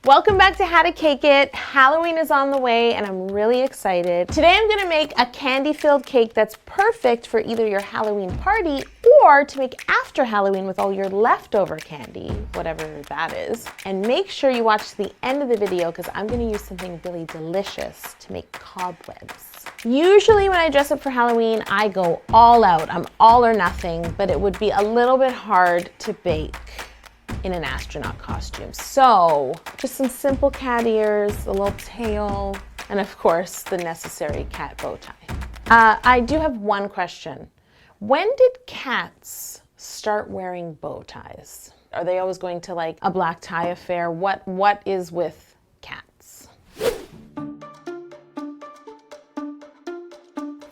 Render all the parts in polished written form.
Welcome back to How to Cake It. Halloween is on the way and I'm really excited. Today I'm gonna make a candy-filled cake that's perfect for either your Halloween party or to make after Halloween with all your leftover candy, whatever that is. And make sure you watch to the end of the video because I'm gonna use something really delicious to make cobwebs. Usually when I dress up for Halloween, I go all out. I'm all or nothing, but it would be a little bit hard to bake in an astronaut costume. So just some simple cat ears, a little tail, and of course the necessary cat bow tie. I do have one question. When did cats start wearing bow ties? Are they always going to like a black tie affair? What is with cats?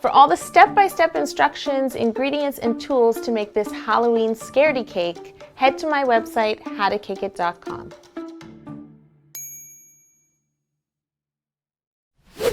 For all the step-by-step instructions, ingredients, and tools to make this Halloween scaredy cake, head to my website, howtocakeit.com.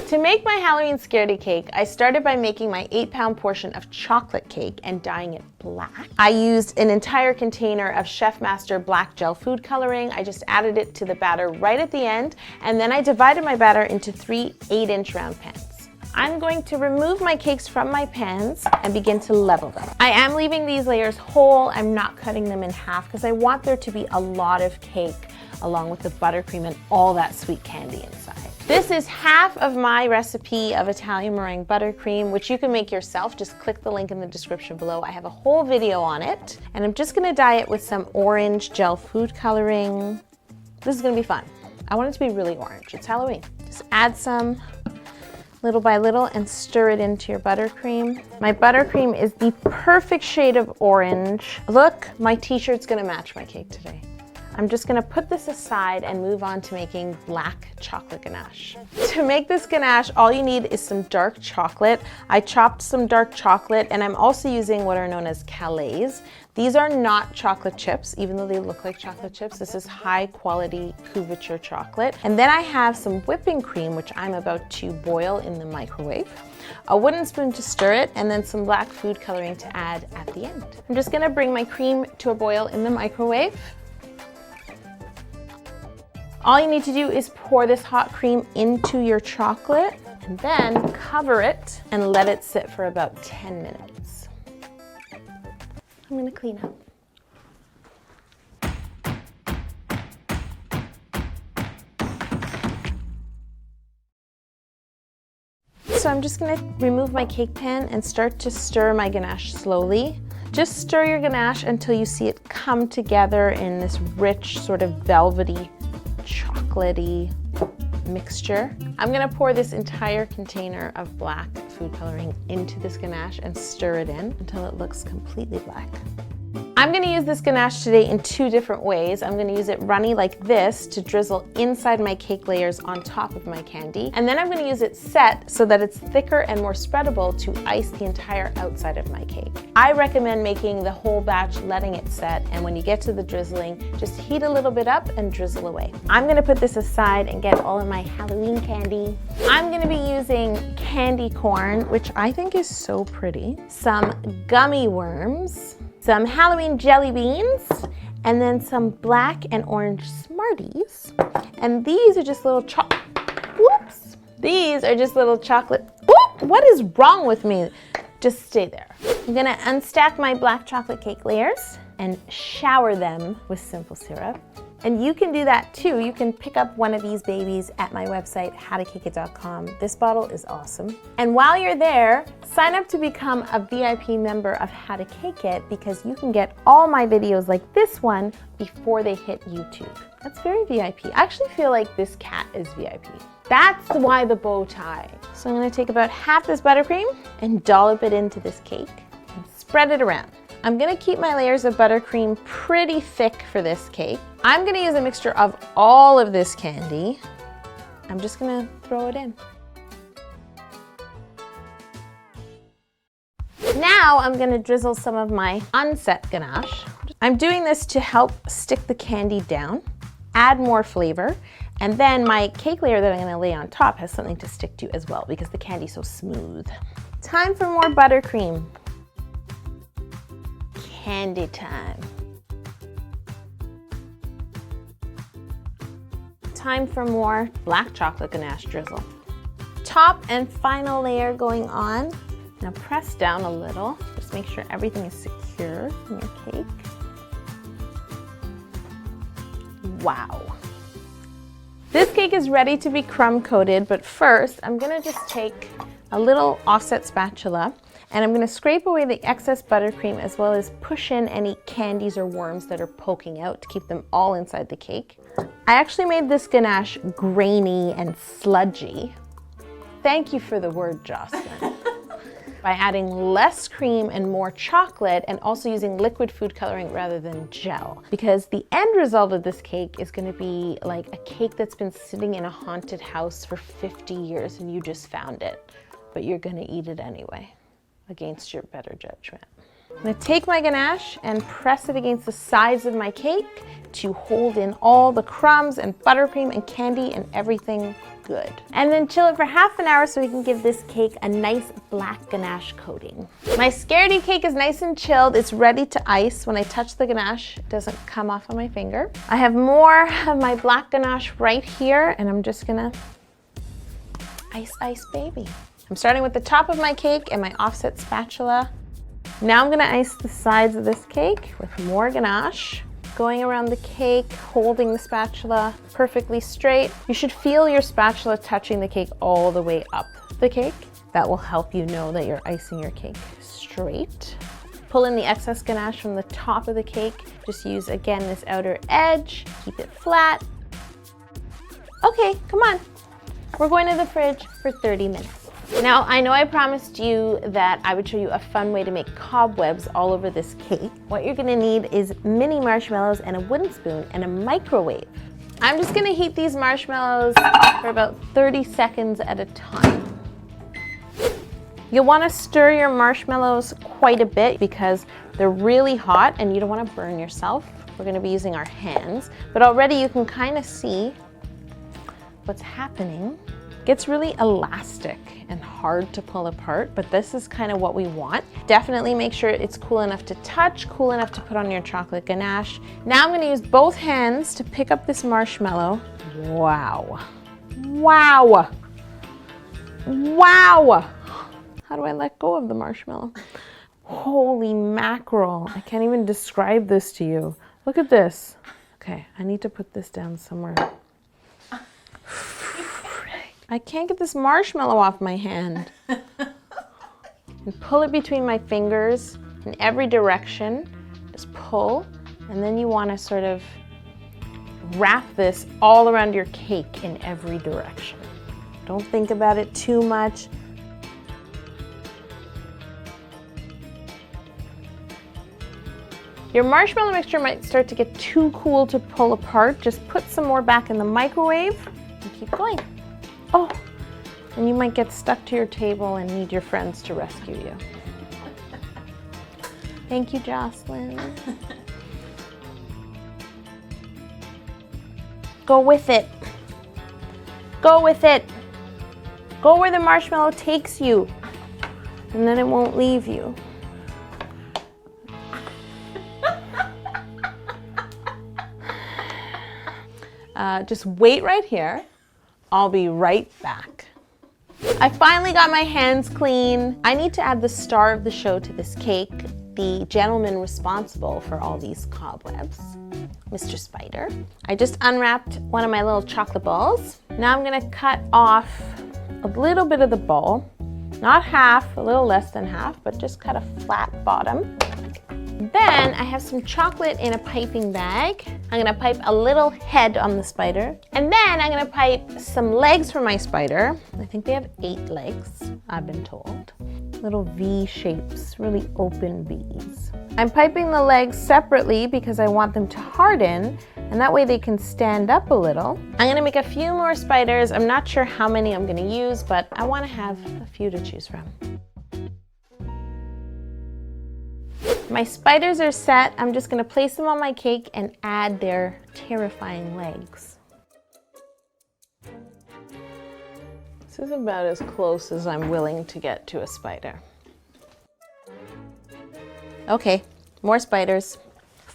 To make my Halloween scaredy cake, I started by making my 8-pound portion of chocolate cake and dyeing it black. I used an entire container of Chef Master black gel food coloring. I just added it to the batter right at the end, and then I divided my batter into 3 8-inch round pans. I'm going to remove my cakes from my pans and begin to level them. I am leaving these layers whole. I'm not cutting them in half because I want there to be a lot of cake along with the buttercream and all that sweet candy inside. This is half of my recipe of Italian meringue buttercream, which you can make yourself. Just click the link in the description below. I have a whole video on it, and I'm just gonna dye it with some orange gel food coloring. This is gonna be fun. I want it to be really orange. It's Halloween. Just add some little by little and stir it into your buttercream. My buttercream is the perfect shade of orange. Look, my t-shirt's gonna match my cake today. I'm just gonna put this aside and move on to making black chocolate ganache. To make this ganache, all you need is some dark chocolate. I chopped some dark chocolate and I'm also using what are known as Calais. These are not chocolate chips, even though they look like chocolate chips. This is high quality couverture chocolate. And then I have some whipping cream, which I'm about to boil in the microwave, a wooden spoon to stir it, and then some black food coloring to add at the end. I'm just gonna bring my cream to a boil in the microwave. All you need to do is pour this hot cream into your chocolate and then cover it and let it sit for about 10 minutes. I'm gonna clean up. So I'm just gonna remove my cake pan and start to stir my ganache slowly. Just stir your ganache until you see it come together in this rich, sort of velvety, chocolatey mixture. I'm gonna pour this entire container of black food coloring into this ganache and stir it in until it looks completely black. I'm gonna use this ganache today in 2 different ways. I'm gonna use it runny like this to drizzle inside my cake layers on top of my candy. And then I'm gonna use it set so that it's thicker and more spreadable to ice the entire outside of my cake. I recommend making the whole batch, letting it set, and when you get to the drizzling, just heat a little bit up and drizzle away. I'm gonna put this aside and get all of my Halloween candy. I'm gonna be using candy corn, which I think is so pretty, some gummy worms, some Halloween jelly beans, and then some black and orange Smarties. And these are just little These are just little chocolate. Whoop! What is wrong with me? Just stay there. I'm gonna unstack my black chocolate cake layers and shower them with simple syrup. And you can do that too. You can pick up one of these babies at my website, howtocakeit.com. This bottle is awesome. And while you're there, sign up to become a VIP member of How to Cake It because you can get all my videos like this one before they hit YouTube. That's very VIP. I actually feel like this cat is VIP. That's why the bow tie. So I'm gonna take about half this buttercream and dollop it into this cake and spread it around. I'm gonna keep my layers of buttercream pretty thick for this cake. I'm gonna use a mixture of all of this candy. I'm just gonna throw it in. Now I'm gonna drizzle some of my unset ganache. I'm doing this to help stick the candy down, add more flavor, and then my cake layer that I'm gonna lay on top has something to stick to as well because the candy's so smooth. Time for more buttercream. Candy time. time for more black chocolate ganache drizzle. Top and final layer going on. Now press down a little. Just make sure everything is secure in your cake. Wow. This cake is ready to be crumb coated, but first I'm gonna just take a little offset spatula and I'm gonna scrape away the excess buttercream as well as push in any candies or worms that are poking out to keep them all inside the cake. I actually made this ganache grainy and sludgy. Thank you for the word, Jocelyn. By adding less cream and more chocolate and also using liquid food coloring rather than gel. Because the end result of this cake is gonna be like a cake that's been sitting in a haunted house for 50 years and you just found it, but you're gonna eat it anyway, against your better judgment. I'm gonna take my ganache and press it against the sides of my cake to hold in all the crumbs and buttercream and candy and everything good. And then chill it for half an hour so we can give this cake a nice black ganache coating. My scaredy cake is nice and chilled. It's ready to ice. When I touch the ganache, it doesn't come off on my finger. I have more of my black ganache right here and I'm just gonna ice, ice, baby. I'm starting with the top of my cake and my offset spatula. Now I'm gonna ice the sides of this cake with more ganache. Going around the cake, holding the spatula perfectly straight. You should feel your spatula touching the cake all the way up the cake. That will help you know that you're icing your cake straight. Pull in the excess ganache from the top of the cake. Just use, again, this outer edge. Keep it flat. Okay, come on. We're going to the fridge for 30 minutes. Now, I know I promised you that I would show you a fun way to make cobwebs all over this cake. What you're gonna need is mini marshmallows and a wooden spoon and a microwave. I'm just gonna heat these marshmallows for about 30 seconds at a time. You'll wanna stir your marshmallows quite a bit because they're really hot and you don't wanna burn yourself. We're gonna be using our hands, but already you can kind of see what's happening. It gets really elastic and hard to pull apart, but this is kind of what we want. Definitely make sure it's cool enough to touch, cool enough to put on your chocolate ganache. Now I'm gonna use both hands to pick up this marshmallow. Wow. Wow. Wow. How do I let go of the marshmallow? Holy mackerel. I can't even describe this to you. Look at this. Okay, I need to put this down somewhere. I can't get this marshmallow off my hand. And pull it between my fingers in every direction. Just pull, and then you want to sort of wrap this all around your cake in every direction. Don't think about it too much. Your marshmallow mixture might start to get too cool to pull apart. Just put some more back in the microwave and keep going. Oh, and you might get stuck to your table and need your friends to rescue you. Thank you, Jocelyn. Go with it. Go with it. Go where the marshmallow takes you, and then it won't leave you. Just wait right here. I'll be right back. I finally got my hands clean. I need to add the star of the show to this cake, the gentleman responsible for all these cobwebs, Mr. Spider. I just unwrapped one of my little chocolate balls. Now I'm gonna cut off a little bit of the ball, not half, a little less than half, but just cut a flat bottom. Then I have some chocolate in a piping bag. I'm gonna pipe a little head on the spider. And then I'm gonna pipe some legs for my spider. I think they have 8 legs, I've been told. Little V shapes, really open V's. I'm piping the legs separately because I want them to harden, and that way they can stand up a little. I'm gonna make a few more spiders. I'm not sure how many I'm gonna use, but I wanna have a few to choose from. My spiders are set. I'm just gonna place them on my cake and add their terrifying legs. This is about as close as I'm willing to get to a spider. Okay, more spiders.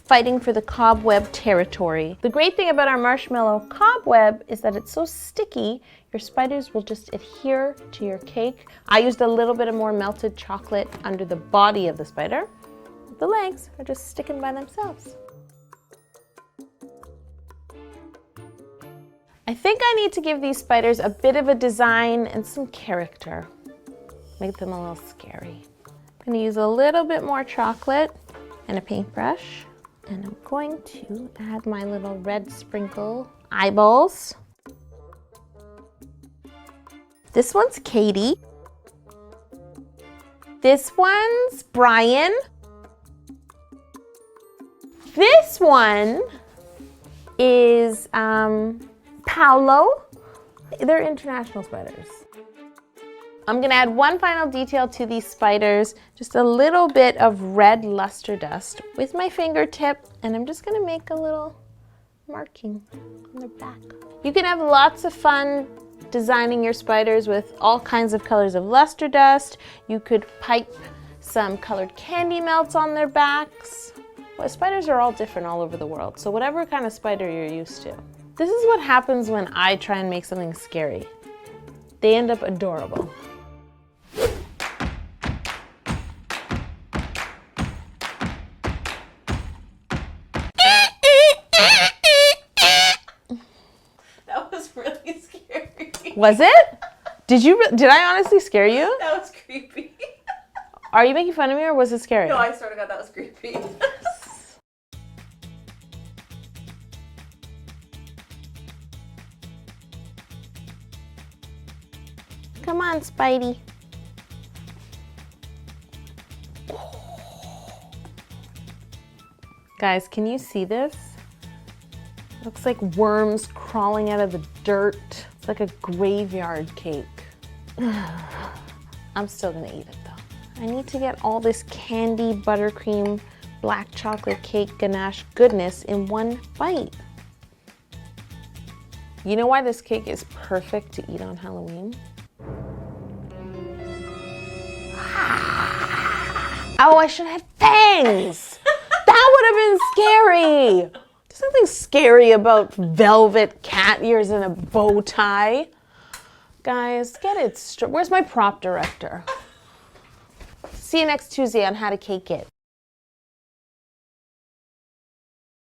fighting for the cobweb territory. The great thing about our marshmallow cobweb is that it's so sticky, your spiders will just adhere to your cake. I used a little bit of more melted chocolate under the body of the spider. The legs are just sticking by themselves. I think I need to give these spiders a bit of a design and some character. Make them a little scary. I'm gonna use a little bit more chocolate and a paintbrush. And I'm going to add my little red sprinkle eyeballs. This one's Katie. This one's Brian. This one is Paolo. They're international spiders. I'm gonna add one final detail to these spiders, just a little bit of red luster dust with my fingertip, and I'm just gonna make a little marking on their back. You can have lots of fun designing your spiders with all kinds of colors of luster dust. You could pipe some colored candy melts on their backs. Well, spiders are all different all over the world, so whatever kind of spider you're used to. This is what happens when I try and make something scary. They end up adorable. That was really scary. Was it? Did I honestly scare you? That was creepy. Are you making fun of me or was it scary? No, I swear to God, that was creepy. Come on, Spidey. Guys, can you see this? It looks like worms crawling out of the dirt. It's like a graveyard cake. I'm still gonna eat it though. I need to get all this candy, buttercream, black chocolate cake ganache goodness in one bite. You know why this cake is perfect to eat on Halloween? Oh, I should have had fangs! That would have been scary! There's nothing scary about velvet cat ears and a bow tie. Guys, get it straight. Where's my prop director? See you next Tuesday on How to Cake It.